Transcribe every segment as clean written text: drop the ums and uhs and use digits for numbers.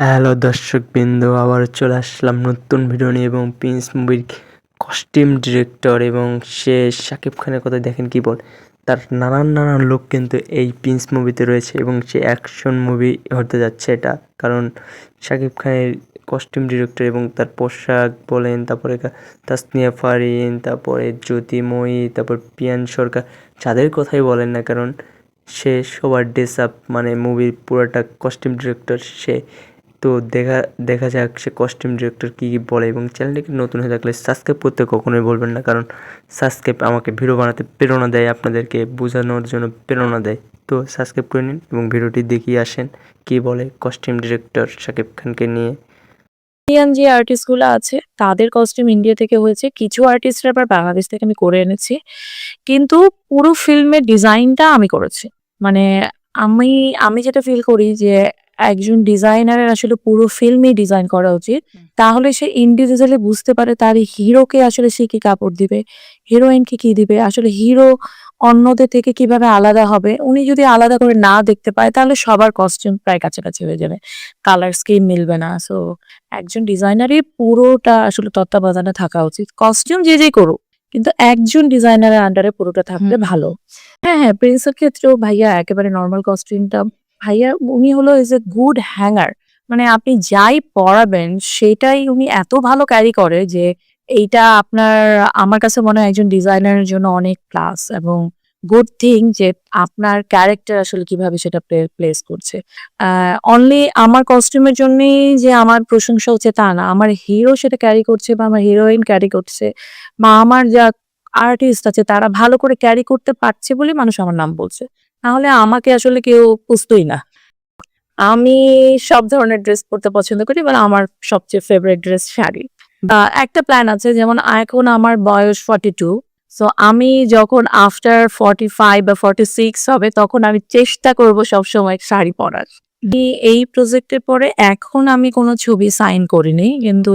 Hello দর্শকবৃন্দ, আবার চলে আসলাম নতুন ভিডিও নিয়ে এবং প্রিন্স মুভির কস্টিউম ডিরেক্টর এবং সে শাকিব খানের কথা দেখেন কি বল। তার নানান লোক কিন্তু এই প্রিন্স মুভিতে রয়েছে এবং সে অ্যাকশন মুভি হতে যাচ্ছে এটা, কারণ শাকিব খানের কস্টিউম ডিরেক্টর এবং তার পোশাক বলেন, তারপরে তাসনিয়া ফারিন, তারপরে জ্যোতিময়ী, তারপর পিয়ান সরকার, যাদের কথাই বলেন না, কারণ সে সবার ড্রেস আপ মানে মুভির পুরোটা কস্টিউম ডিরেক্টর সে। তো দেখা যাক সে কস্টিউম ডিরেক্টর কী বলে। এবং চ্যানেলটিকে নতুন হয়ে থাকলে সাবস্ক্রাইব করতে কখনোই বলবেন না, কারণ সাবস্ক্রাইব আমাকে ভিডিও বানাতে প্রেরণা দেয়, আপনাদেরকে বোঝানোর জন্য প্রেরণা দেয়। তো সাবস্ক্রাইব করে নিন এবং ভিডিওটি দেখিয়ে আসেন কী বলে কস্টিউম ডিরেক্টর শাকিব খানকে নিয়ে। ইন্ডিয়ান যে আর্টিস্টগুলো আছে তাদের কস্টিউম ইন্ডিয়া থেকে হয়েছে, কিছু আর্টিস্টরা আবার বাংলাদেশ থেকে আমি করে এনেছি, কিন্তু পুরো ফিল্মের ডিজাইনটা আমি করেছি। মানে আমি আমি যেটা ফিল করি যে একজন ডিজাইনারের আসলে পুরো ফিল্মই ডিজাইন করা উচিত, তাহলে সে ইন্ডিভিজুয়ালি বুঝতে পারে তার হিরোকে আসলে সে কি কাপড় দিবে, হিরোইনকে কি দিবে, আসলে হিরো অন্যদের থেকে কিভাবে আলাদা হবে। উনি যদি আলাদা করে না দেখতে পায় তাহলে সবার কস্টিউম প্রায় কাছাকাছি হয়ে যাবে, কালার স্কিম মিলবে না। সো একজন ডিজাইনারই পুরোটা আসলে তত্ত্বাবধানে থাকা উচিত। কস্টিউম যে করুক, কিন্তু একজন ডিজাইনারের আন্ডারে পুরোটা থাকলে ভালো। হ্যাঁ, প্রিন্সের ক্ষেত্রেও ভাইয়া একেবারে নরমাল কস্টিউমটা, ভাইয়া উনি হলো ইজ এ গুড হ্যাঙ্গার। মানে আপনি যাই পড়াবেন সেটাই উনি এত ভালো ক্যারি করে যে এইটা আপনার, আমার কাছে মনে হয় একজন ডিজাইনারের জন্য অনেক প্লাস এবং গুড থিং যে আপনার ক্যারেক্টার আসলে কিভাবে সেটা প্লেস করছে। অনলি আমার কস্টিউমের জন্যই যে আমার প্রশংসা হচ্ছে তা না, আমার হিরো সেটা ক্যারি করছে বা আমার হিরোইন ক্যারি করছে বা আমার যা আর্টিস্ট আছে তারা ভালো করে ক্যারি করতে পারছে বলে মানুষ আমার নাম বলছে। নাহলে আমাকে আসলে কেউ বুঝতোই না। আমি সব ধরনের ড্রেস পরতে পছন্দ করি, মানে আমার সবচেয়ে ফেভারিট ড্রেস শাড়ি। একটা প্ল্যান আছে, যেমন এখন আমার বয়স 42। সো আমি যখন আফটার 45 বা 46 হবে তখন আমি চেষ্টা করব সবসময় শাড়ি পরার। এই প্রজেক্টের পরে এখন আমি কোনো ছবি সাইন করিনি, কিন্তু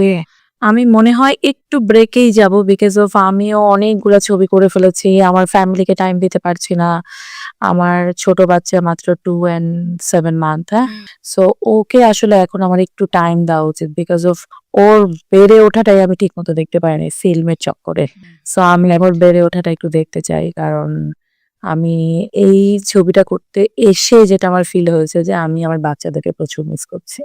আমি মনে হয় একটু ব্রেকেই যাব, বিকজ অফ আমিও অনেকগুলো ছবি করে ফেলেছি, আমার ফ্যামিলিকে টাইম দিতে পারছি না। আমার ছোট বাচ্চা মাত্র 2 and 7 month। হ্যাঁ, সো ওকে আসলে এখন আমার একটু টাইম দেওয়া উচিত, বিকজ অফ ওর বেড়ে ওঠাটাই আমি ঠিক মতো দেখতে পারিনি ফিল্মের চক্করে। সো আমি এখন বেড়ে ওঠাটা একটু দেখতে চাই, কারণ আমি এই ছবিটা করতে এসে যেটা আমার ফিল হয়েছে যে আমি আমার বাচ্চাদেরকে প্রচুর মিস করছি।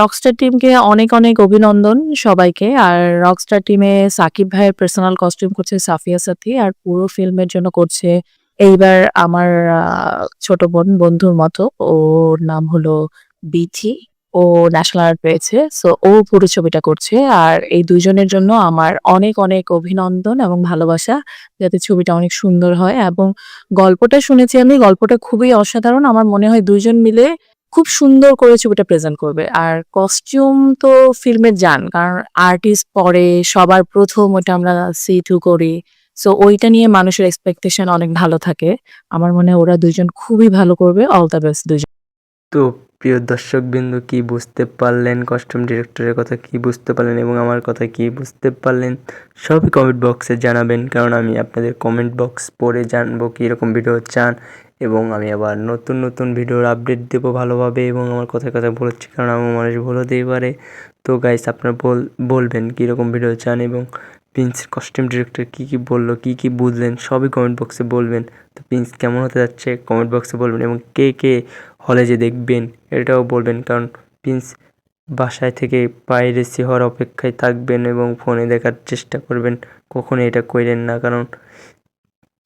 রকস্টার টিমকে অনেক অনেক অভিনন্দন সবাইকে। আর রকস্টার টিমে সাকিব ভাইয়ের পার্সোনাল কস্টিউম করছে সাফিয়া সাথী, আর পুরো ফিল্মের জন্য করছে এইবার আমার ছোট বোন, বন্ধুর মতো। ওর নাম হলো বিথি। ও ন্যাশনাল অ্যাওয়ার্ড পেয়েছে, সো ও পুরো ছবিটা করছে। আর এই দুইজনের জন্য আমার অনেক অনেক অভিনন্দন এবং ভালোবাসা, যাতে ছবিটা অনেক সুন্দর হয়। এবং গল্পটা শুনেছি আমি, গল্পটা খুবই অসাধারণ। আমার মনে হয় দুইজন মিলে খুব সুন্দর করে ছবিটা প্রেজেন্ট করবে। আর কস্টিউম তো ফিল্মের জান, কারণ আর্টিস্ট পরে সবার প্রথম ওটা আমরা সি2 করি। সো ওইটা নিয়ে মানুষের এক্সপেকটেশন অনেক ভালো থাকে। আমার মনে হয় ওরা দুইজন খুবই ভালো করবে। অল দ্য বেস্ট দুইজন। তো প্রিয় দর্শকবৃন্দ, কি বুঝতে পারলেন কস্টিউম ডিরেক্টরের কথা, কি বুঝতে পারলেন এবং আমার কথা কি বুঝতে পারলেন, সবই কমেন্ট বক্সে জানাবেন, কারণ আমি আপনাদের কমেন্ট বক্স পড়ে জানবো কীরকম ভিডিও চান। এবং আমি আবার নতুন ভিডিওর আপডেট দেবো ভালোভাবে। এবং আমার কথায় ভুল হচ্ছে, কারণ আমার মানুষ ভুল হতেই পারে। তো গাইস, আপনারা বলবেন কীরকম ভিডিও চান এবং প্রিন্স কস্টিউম ডিরেক্টর কী বললো, কী বুঝলেন, সবই কমেন্ট বক্সে বলবেন। তো প্রিন্স কেমন হতে যাচ্ছে কমেন্ট বক্সে বলবেন এবং কে হলে যে দেখবেন এটাও বলবেন, কারণ প্রিন্স বাসায় থেকে পাইরেসি হওয়ার অপেক্ষায় থাকবেন এবং ফোনে দেখার চেষ্টা করবেন। কখনো এটা করেন না, কারণ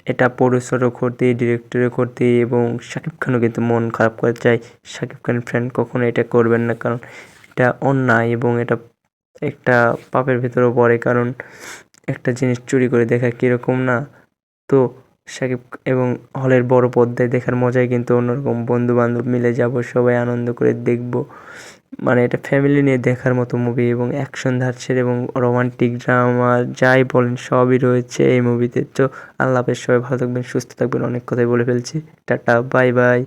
এটা প্রডিউসারও করতে, ডিরেক্টরও করতে এবং শাকিব খানও কিন্তু মন খারাপ করে চায়। শাকিব খানের ফ্রেন্ড কখনো এটা করবেন না, কারণ এটা অন্যায় এবং এটা একটা পাপের ভেতরেও পড়ে, কারণ একটা জিনিস চুরি করে দেখা কীরকম না। তো শাকিব এবং হলের বড় পর্দায় দেখার মজাই কিন্তু অন্যরকম। বন্ধু-বান্ধব মিলে যাব, সবাই আনন্দ করে দেখব। মানে এটা ফ্যামিলি নিয়ে দেখার মতো মুভি এবং অ্যাকশন ধাঁচের এবং রোমান্টিক ড্রামা যাই বলেন সবই রয়েছে এই মুভিতে। তো আল্লাহ হাফেজ, সবাই ভালো থাকবেন, সুস্থ থাকবেন। অনেক কথাই বলে ফেলছি। Tata, bye bye.